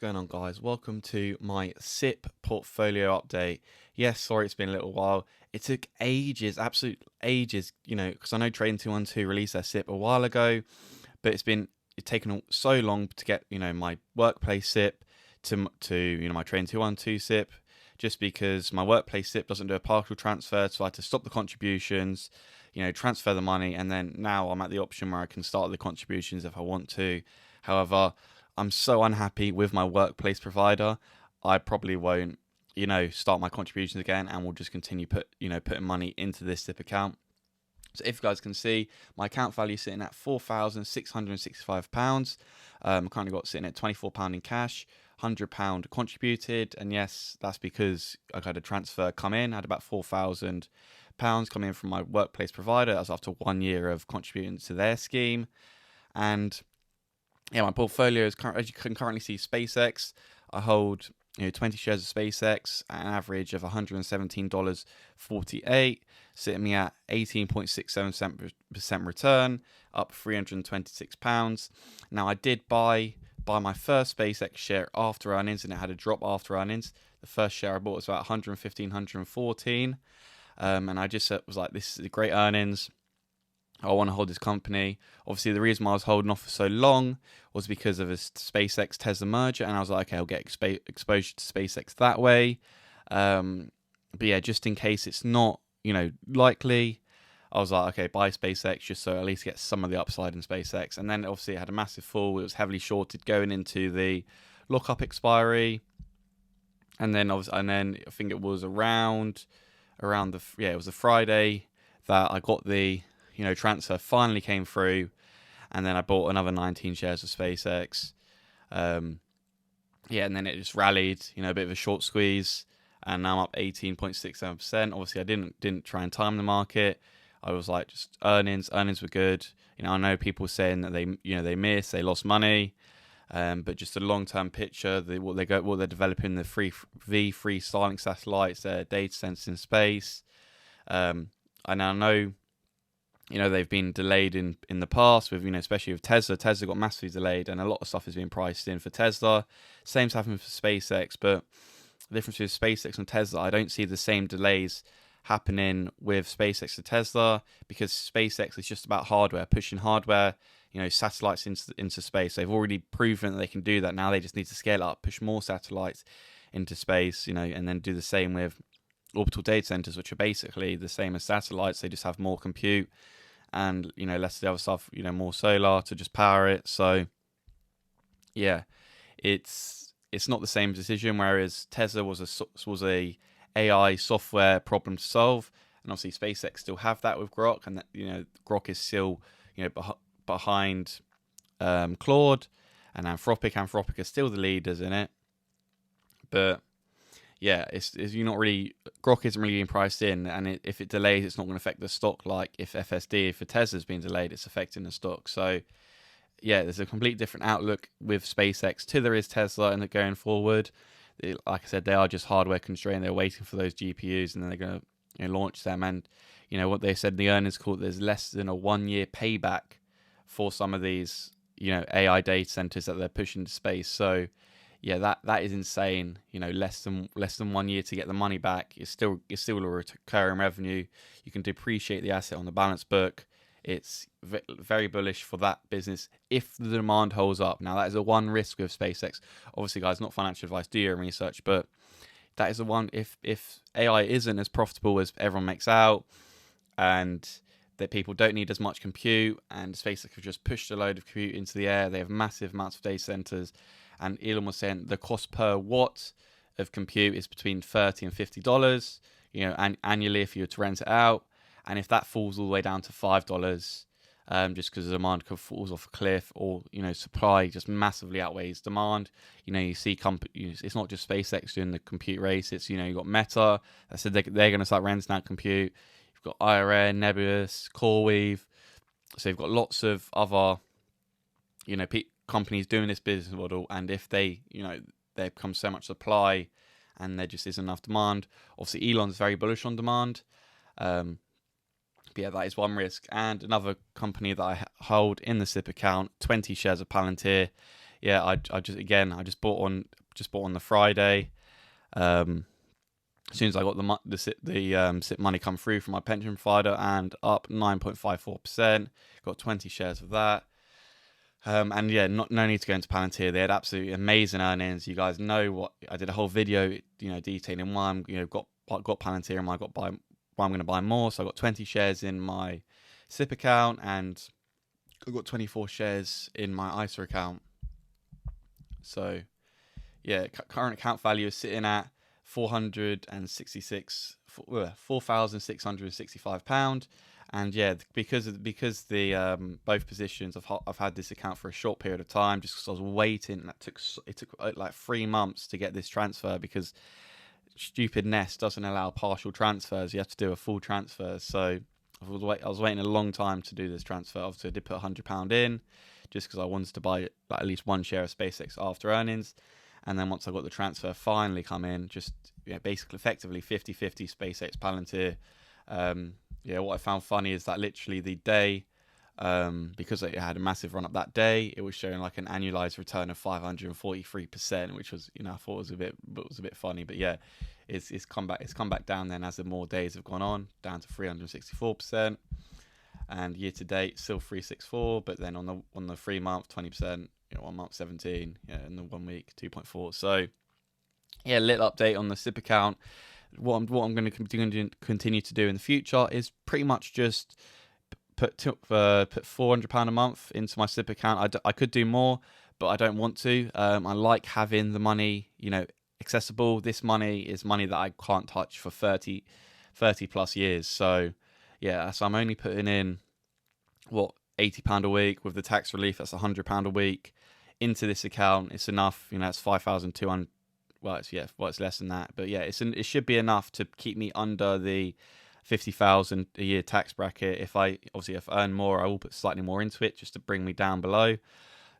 Going on, guys? Welcome to my SIP portfolio update. Yes, sorry, it's been a little while. It took ages, absolute ages, because I know Trading 212 released their SIP a while ago, but it's taken so long to get, my workplace SIP to my Trading 212 SIP, just because my workplace SIP doesn't do a partial transfer, so I had to stop the contributions, transfer the money, and then now I'm at the option where I can start the contributions if I want to. However, I'm so unhappy with my workplace provider. I probably won't, start my contributions again, and will just continue putting money into this SIP account. So if you guys can see, my account value is sitting at £4,665. I currently got sitting at £24 in cash, £100 contributed, and yes, that's because I had a transfer come in. I had about £4,000 come in from my workplace provider. That was after 1 year of contributing to their scheme, and yeah, my portfolio is as you can currently see, SpaceX. I hold 20 shares of SpaceX at an average of $117.48, sitting me at 18.67% return, up £326. Now, I did buy my first SpaceX share after earnings, and it had a drop after earnings. The first share I bought was about 115, 114, and I just was like, this is a great earnings. I want to hold this company. Obviously, the reason why I was holding off for so long was because of a SpaceX Tesla merger, and I was like, okay, I'll get exposure to SpaceX that way. But yeah, just in case it's not, likely, I was like, okay, buy SpaceX just so at least get some of the upside in SpaceX. And then obviously it had a massive fall. It was heavily shorted going into the lockup expiry, and then I think it was around it was a Friday that I got the transfer finally came through, and then I bought another 19 shares of SpaceX. And then it just rallied, a bit of a short squeeze, and now I'm up 18.67%. Obviously, I didn't try and time the market. I was like, just earnings were good. I know people saying that they lost money, but just a long-term picture, what they're developing, the free Starlink satellites, their data centers in space. And I know, they've been delayed in the past with, especially with Tesla. Tesla got massively delayed, and a lot of stuff is being priced in for Tesla. Same's happening for SpaceX, but the difference with SpaceX and Tesla, I don't see the same delays happening with SpaceX to Tesla, because SpaceX is just about hardware, pushing hardware, satellites into space. They've already proven that they can do that. Now they just need to scale up, push more satellites into space, and then do the same with orbital data centers, which are basically the same as satellites. They just have more compute and less of the other stuff, more solar to just power it. So yeah, it's not the same decision, whereas Tesla was a AI software problem to solve, and obviously SpaceX still have that with Grok, and that Grok is still behind Claude and Anthropic. Anthropic are still the leaders in it, but yeah, you're not really, Grok isn't really being priced in, and if it delays, it's not going to affect the stock like if FSD for Tesla's been delayed, it's affecting the stock. So yeah, there's a complete different outlook with SpaceX to there is Tesla, and going forward, like I said, they are just hardware constrained. They're waiting for those GPUs, and then they're going to launch them. And what they said in the earnings call, there's less than a 1 year payback for some of these AI data centers that they're pushing to space. So yeah, that is insane. Less than 1 year to get the money back. It's still a recurring revenue. You can depreciate the asset on the balance book. It's very bullish for that business if the demand holds up. Now, that is the one risk with SpaceX. Obviously, guys, not financial advice. Do your own research, but that is the one. If AI isn't as profitable as everyone makes out, and that people don't need as much compute, and SpaceX have just pushed a load of compute into the air, they have massive amounts of data centers. And Elon was saying the cost per watt of compute is between $30 and $50, annually if you were to rent it out. And if that falls all the way down to $5, just because the demand falls off a cliff, or supply just massively outweighs demand, you see it's not just SpaceX doing the compute race. It's you got Meta that said they're going to start renting out compute. You've got IRN, Nebulous, CoreWeave. So you've got lots of other companies doing this business model, and if they become so much supply and there just isn't enough demand, obviously Elon's very bullish on demand. But yeah, that is one risk. And another company that I hold in the SIP account, 20 shares of Palantir. yeah, I just bought on the Friday. As soon as I got the SIP money come through from my pension provider, and up 9.54%. Got 20 shares of that. And yeah, no need to go into Palantir. They had absolutely amazing earnings. You guys know what I did a whole video, detailing why I'm, got Palantir and why I'm going to buy more. So I got 20 shares in my SIP account, and I've got 24 shares in my ISA account. So yeah, current account value is sitting at £4,665, and yeah, because the both positions, I've had this account for a short period of time, just because I was waiting. It took like 3 months to get this transfer, because stupid Nest doesn't allow partial transfers. You have to do a full transfer. So I was waiting a long time to do this transfer. Obviously, I did put £100 in, just because I wanted to buy like at least one share of SpaceX after earnings. And then once I got the transfer finally come in, just basically effectively 50-50 SpaceX Palantir. What I found funny is that literally the day, because it had a massive run up that day, it was showing like an annualized return of 543%, which was, I thought was a bit funny. But yeah, it's come back down then as the more days have gone on, down to 364%. And year to date still 364, but then on the 3 month 20%, 1 month 17, and the 1 week 2.4. So yeah, little update on the SIP account. What I'm going to continue to do in the future is pretty much just put £400 a month into my SIP account. I could do more, but I don't want to. I like having the money, accessible. This money is money that I can't touch for 30 plus years. So yeah, so I'm only putting in £80 a week with the tax relief. That's £100 a week into this account. It's enough. It's 5,200. Well, it's less than that, but yeah, it should be enough to keep me under the 50,000 a year tax bracket. If I earn more, I will put slightly more into it just to bring me down below.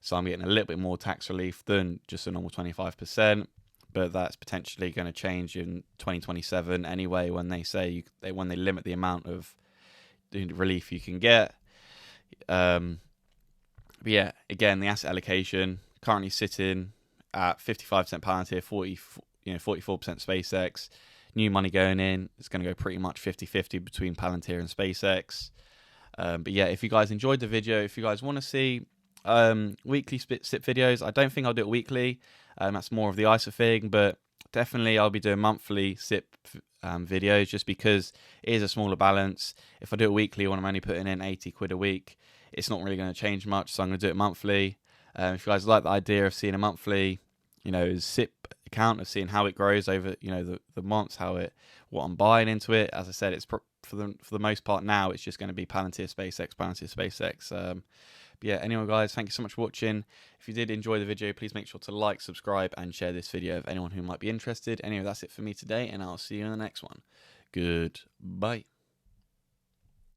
So I'm getting a little bit more tax relief than just a normal 25%. But that's potentially going to change in 2027 anyway, when they say when they limit the amount of relief you can get. But yeah, again, the asset allocation currently sitting at 55% Palantir, 44% SpaceX. New money going in, it's going to go pretty much 50-50 between Palantir and SpaceX. But yeah, if you guys enjoyed the video, if you guys want to see weekly SIP videos, I don't think I'll do it weekly. That's more of the ISA thing, but definitely I'll be doing monthly SIP videos, just because it is a smaller balance. If I do it weekly, when I'm only putting in 80 quid a week, it's not really going to change much, so I'm going to do it monthly. If you guys like the idea of seeing a monthly, SIP account, of seeing how it grows over, the months, what I'm buying into it. As I said, it's for the most part now, it's just going to be Palantir, SpaceX. But yeah, anyway, guys, thank you so much for watching. If you did enjoy the video, please make sure to like, subscribe, and share this video with anyone who might be interested. Anyway, that's it for me today, and I'll see you in the next one. Goodbye.